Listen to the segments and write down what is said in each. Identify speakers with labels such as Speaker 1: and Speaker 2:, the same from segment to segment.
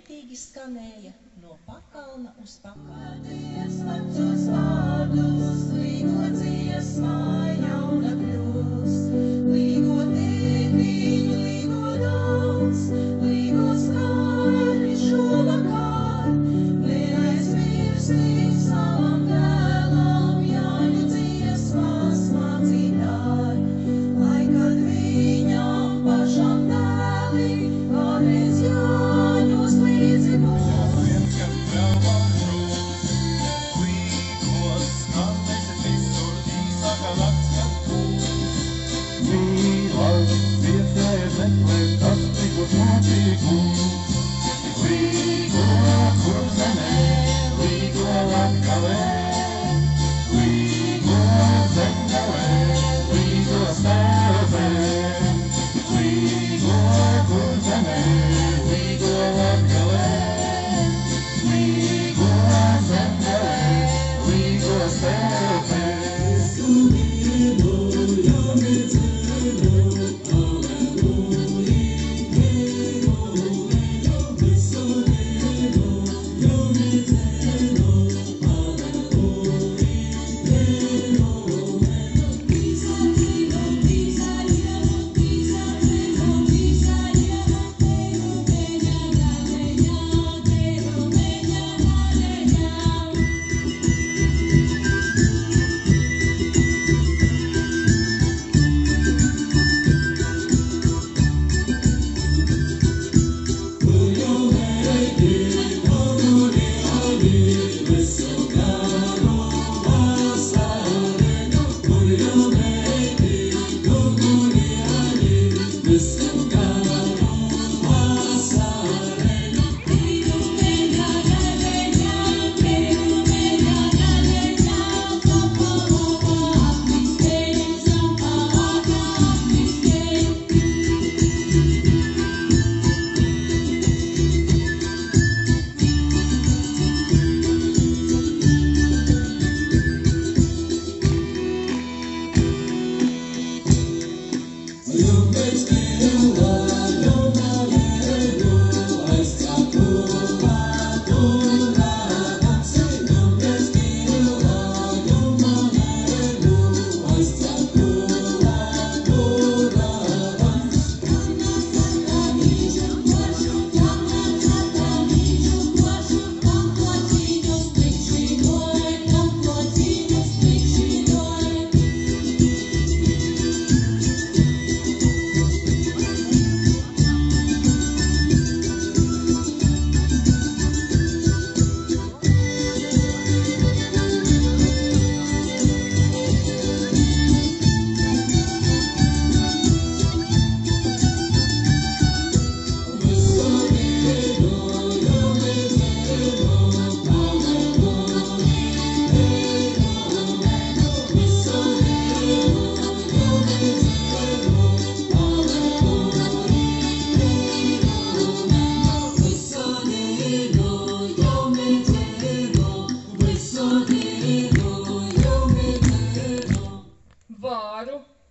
Speaker 1: ritīgi skanēja no pakalna uz pakalnu.
Speaker 2: Vecos vārdus, līgo dziesmā jauna kļūst, līgo tētiņu, līgo daudz, līgo skaļi šovakar, neaizmirsti savam dēlam Jāņu dziesmās mācītāji, lai kad viņam pašam dēli kādreiz Jāņos līdzi būs.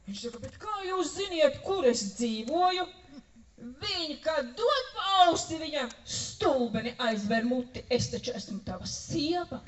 Speaker 3: Viņš saka, bet kā jūs ziniet, kur es dzīvoju? Viņa, kad dod pausti, viņa stulbeni aizver muti. Es taču esmu tava sieva.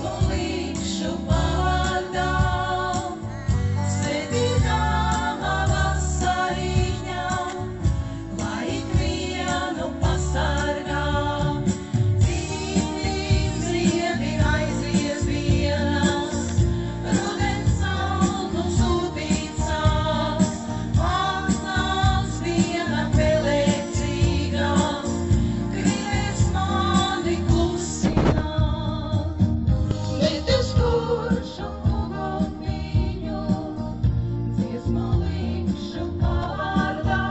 Speaker 2: dziesmu likšu vārdā. Svētītama vasariņa, lai ikvienu pasargā. Cīnīt ziedi aizies dienas, rudens saldu sūtīcās, atnāks diena pelēcīga, gribēs mani klusināt. Bet es kuršu uguntiņu, dziesmu likšu vārdā,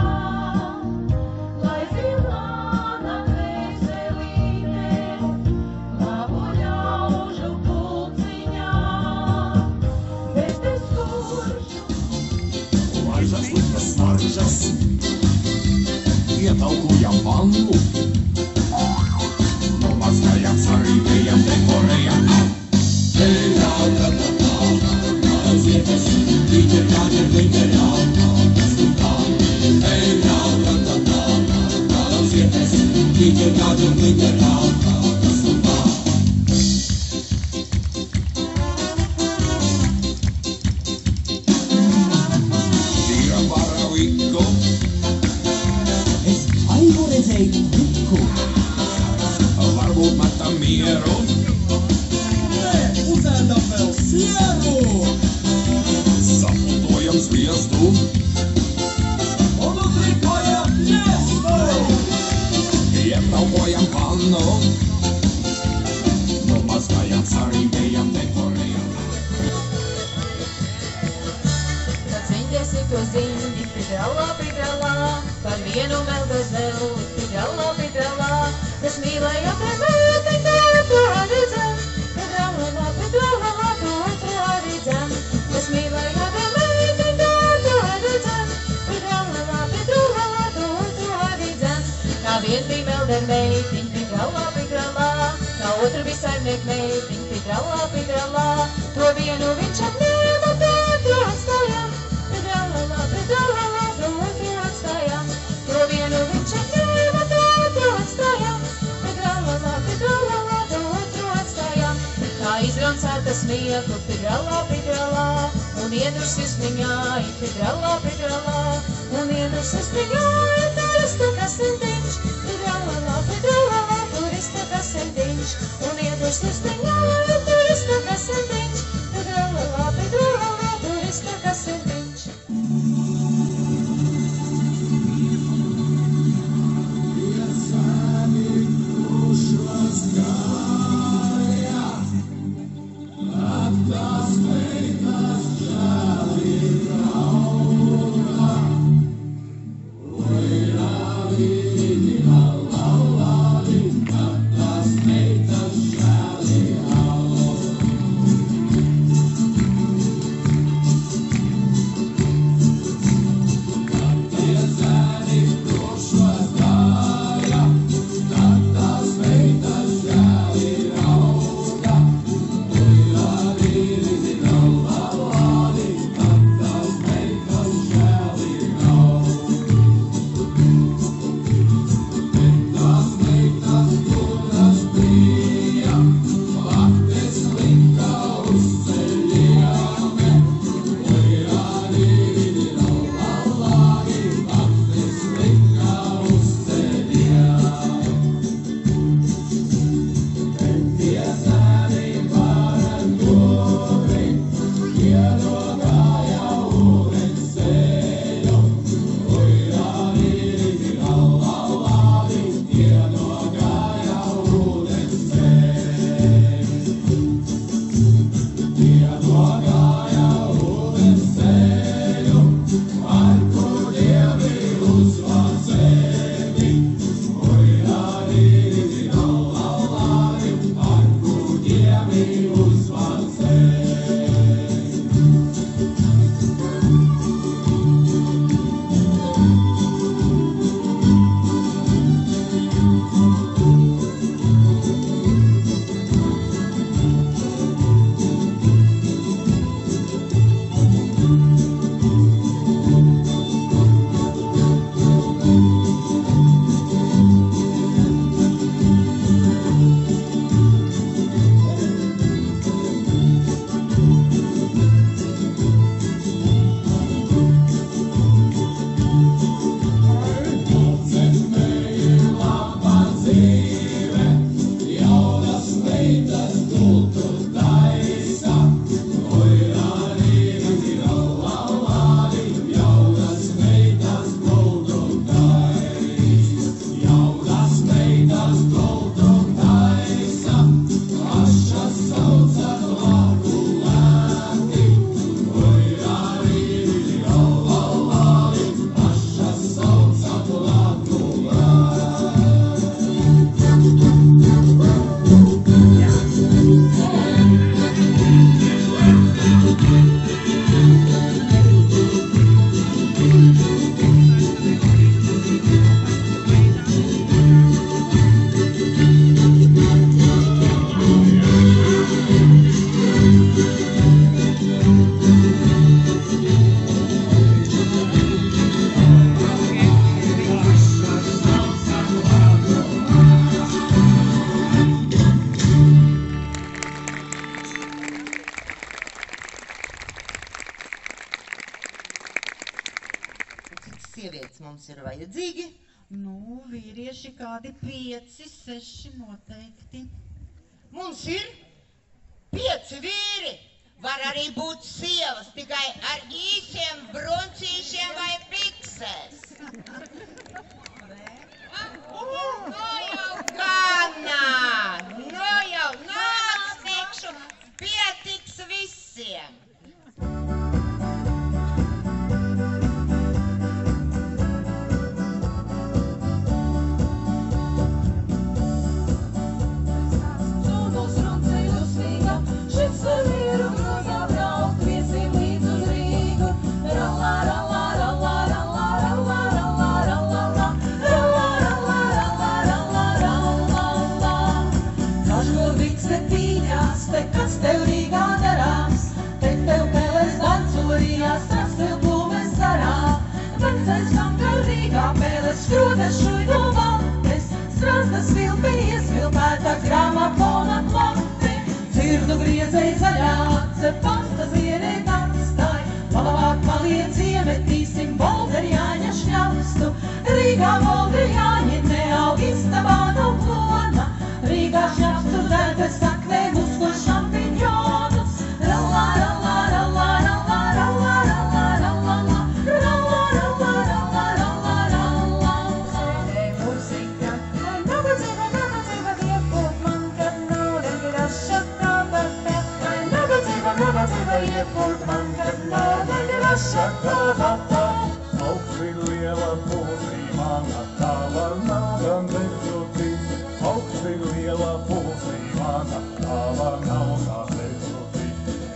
Speaker 2: lai zilāna kvēselīte, labu ļaužu pulciņā. Bet es kuršu
Speaker 4: Laižas sliktas smaržas, ietaukojam vannu, nomazgājam, sarīkējam, dekorējam. Zietas, glitter, glitter, glitter, stupā. Zietas, glitter, glitter, glitter, stupā. Tīra baraviku, es aivu redzēju viku, varbūt metam mieru. Uzēdam vēl sieru, saputojam sviestu un uzrikojam iestu. Ietraukojam pannu, nomazgājam, sarīkējam, dekorējam.
Speaker 2: Tad ziņģesi to ziņģi, pidralā, pidralā, par vienu vēl bez vēl, pidralā, pidralā. Es mīlēju te mēti, to arī dzem, pidralā, pidralā, to arī dzem. Es mīlēju te mēti, to arī dzem, pidralā, pidralā, to arī dzem. Kā vien bija melder meitiņ, pidralā, pidralā, kā otra bija saimniek meitiņ, pidralā, pidralā. To vienu viņš apņēma, to otru atstājām, pidralā, pidralā, to otru atstājām. To vienu viņš apņēma, to otru atstājām, pidralā, pidralā, to otru atstājām. Kā izrancēta smieklu, pidralā, pidralā, un iedurs izmiņāja, pidralā, pidralā, un iedurs izmiņāja, turista kasentiņš, pidralā, pidralā, turista kasentiņš, un iedurs izmiņāja, turista kasentiņš, pidralā, pidralā, turista kasentiņš.
Speaker 4: Meitas žēli
Speaker 1: mums ir vajadzīgi?
Speaker 5: Nu, vīrieši kādi 5, 6 noteikti.
Speaker 1: Mums ir 5 vīri. Var arī būt sievas, tikai ar īsiem bruncīšiem vai piksēs. No jau gana! No jau nāc, tikšu, pietiks visiem!
Speaker 6: Kas tev Rīgā darās, te tev pēles dancorijās, trastilblumes zarā. Vecais Kankar Rīgā pēles šķrodas šuidu valtes, strazdas vilpinies vilpēta gramafona klapte. Cirdu griezei zaļā, cepasta zvienē takstāj, labāk paliec iemetīsim Volderiāņa šļaustu. Rīgā Volderiāņi neaug istabā no plona, Rīgā šļaustu dzēta saknē musko šampiņonus. Rallā, rallā, rallā, rallā, rallā, rallā, rallā, rallā, rallā, rallā, rallā, rallā. Sēdē muzika, nabadzība iepūt man, kad nauda graša kabatā. Nabadzība iepūt man, kad nauda graša kabatā.
Speaker 4: Augsts ir liela pūlī, mana tava nauda nezūtī. Augsts ir liela pūlī, mana tava nauda nezūtī.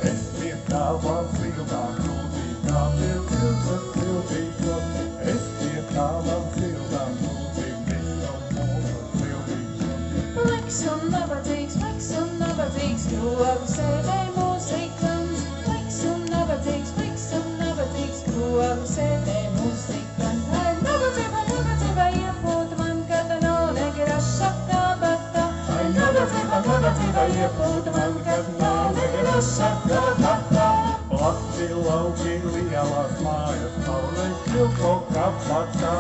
Speaker 4: Es pie tavām siltām krūtī, kā pie tiltas siltīšos. Es pie tavām siltām krūtī, es savu mūsu siltīšos.
Speaker 2: Pliks un nabadzīgs, grogu sēdē mūzikants. Pliks un nabadzīgs, grogu sēdē mūzikants. Ai, nabadzība iepūt man, kad nav negraša kabatā. Ai, nabadzība iepūt man, kad nav negraša kabatā.
Speaker 4: Plati lauki, lielas mājas, saules tilpo kabatā.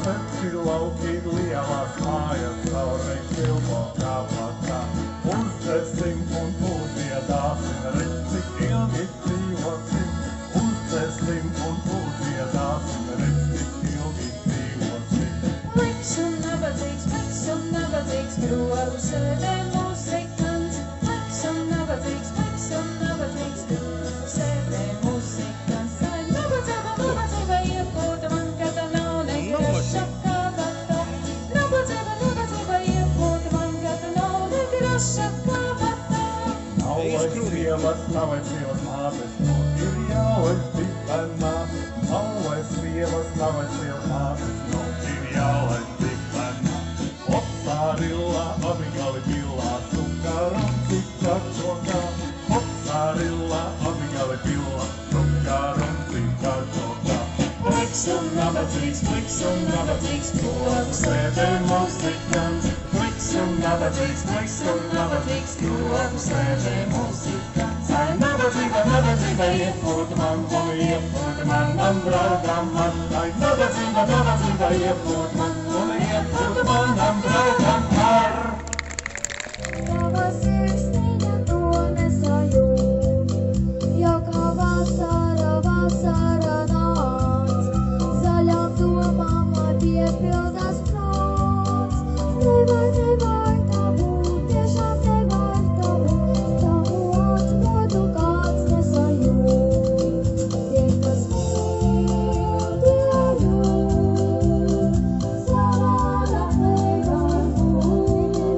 Speaker 4: Plati lauki, lielas mājas, saules tilpo kabatā. Uzcesim un uzdziedāsim, redz, cik ilgi dzīvosim. Uzcesim un uzdziedāsim, redz, cik ilgi dzīvosim.
Speaker 2: Pliks un nabadzīgs, grogu sēdē mūzikants. Pliks un nabadzīgs, grogu sēdē mūzikants. Ai, nabadzība iepūta man, kad nav negraša kabatā. Nabadzība iepūta man, kad nav negraša kabatā.
Speaker 4: Nav vairs sievas mātes, nu ir jālaiž dibenā. Nav vairs sievas mātes, nu ir jālaiž dibenā. Opsārilla, abigali pillā, sukaram cikačokā. Opsārilla, abigali pillā, sukaram cikačokā.
Speaker 2: Pliks un nabadzīgs, grogu sēdē mūzikants. Pliks un nabadzīgs, grogu sēdē mūzikants.
Speaker 4: Ai, nabadzība iepūt man, un iepūt manam draugam man. Ai, nabadzība iepūt man, un iepūt manam draugam man.
Speaker 7: Tava sirsniņa to nesajūt, jau kā vasara nāc. Zaļām domām, lai piepildas prāts. Nevar tā būt, tiešām nevar tā būt. Tavu atmodu kāds nesajūt. Tie, kas mīl, tie jūt. Savādāk nevar būt.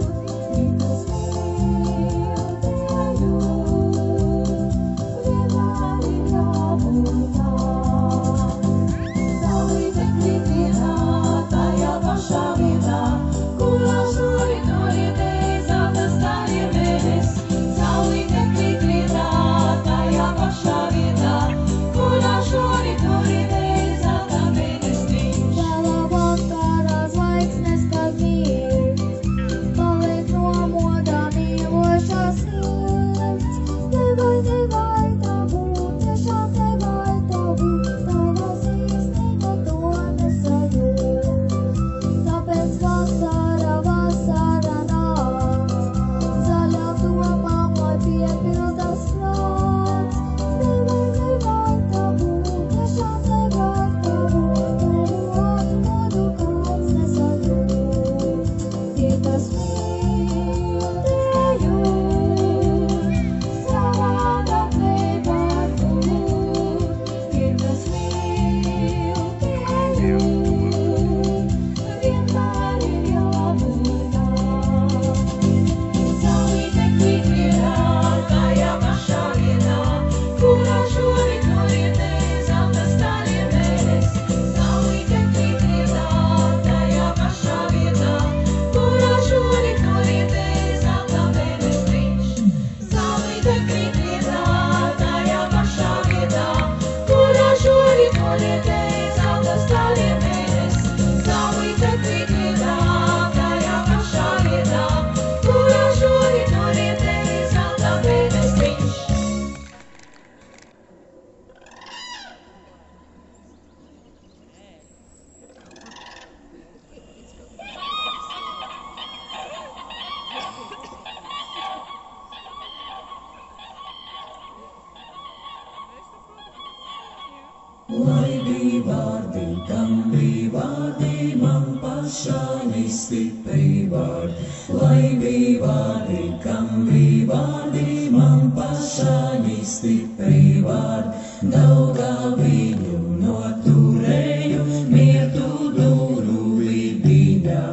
Speaker 6: Lai bija vārdi, kam bija vārdi, man pašai stipri vārdi. Lai bija vārdi, kam bija vārdi, man pašai stipri vārdi. Dauga viņu noturēju, mietu duru vidiņā.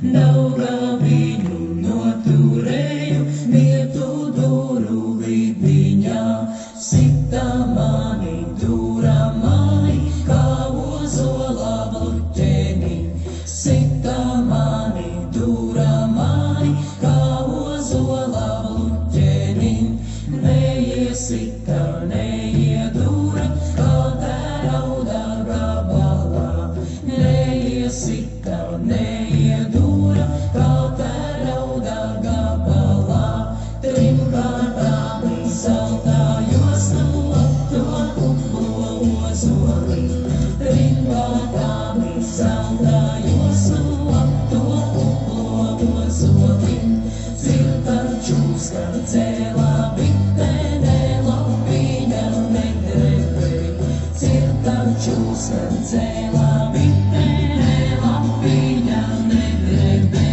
Speaker 6: Dauga viņu noturēju, mietu duru vidiņā. Sita mani, dura mani, kā ozola bluķeni. Sita mani, dura mani, kā ozola bluķeni. Neiesita, neiedura, kā tērauda gabalā. Neiesita, neiedura, kā tērauda gabalā. Trimkārtām saltājos tu to kuplo ozoli. Trimkārtām saltājos tu to kuplo ozoli. Cirtačūs, kad dzēlā bitene, lapiņa nedrebē. Cirtačūs, kad dzēlā bitene, lapiņa nedrebē.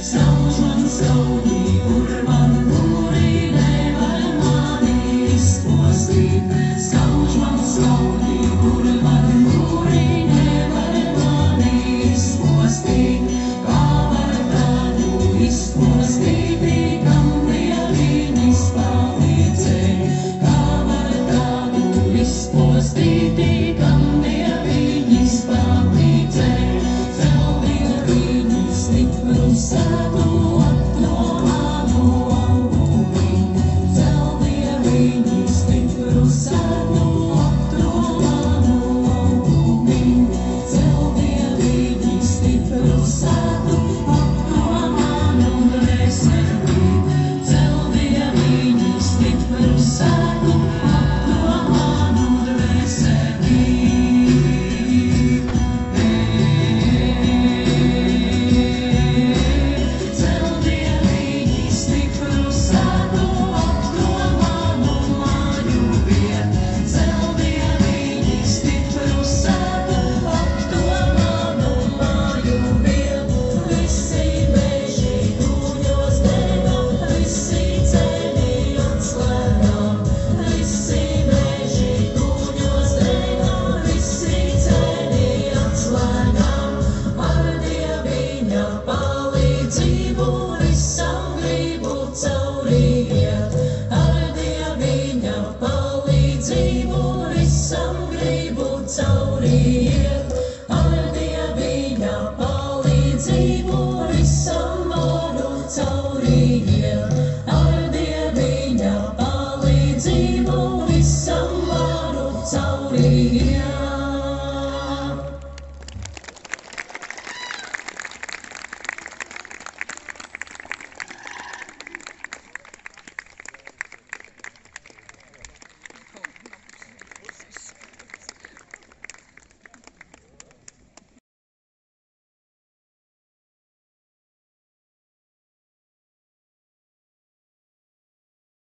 Speaker 6: Sauž man skaudī, kur man gurī nevar mani izpostīt. Sauž man skaudī, kur man gurī nevar mani izpostīt. Kā var tādu izpostīt, kam Dieviņas palīdzēja? Kā var tādu izpostīt, kam Dieviņas palīdzēja? Vēl Dieviņu stipru sēdu to manu augumī. Vēl Dieviņu stipru sēdu to manu augumī. Vēl Dieviņu stipru sēdu to manu dvēselī. Vēl Dieviņu stipru sēdu to manu dvēselī. Cel Dieviņi stipru sēdu to manu māju vietu. Cel Dieviņi stipru sēdu to manu māju vietu. Visi meži guļos dega, visi ceļi atslēgā. Visi meži guļos dega, visi ceļi atslēgā. Ar Dieviņa palīdzību visam gribu cauri iet. Ar Dieviņa palīdzību visam gribu cauri iet. Ar Dieviņa palīdzību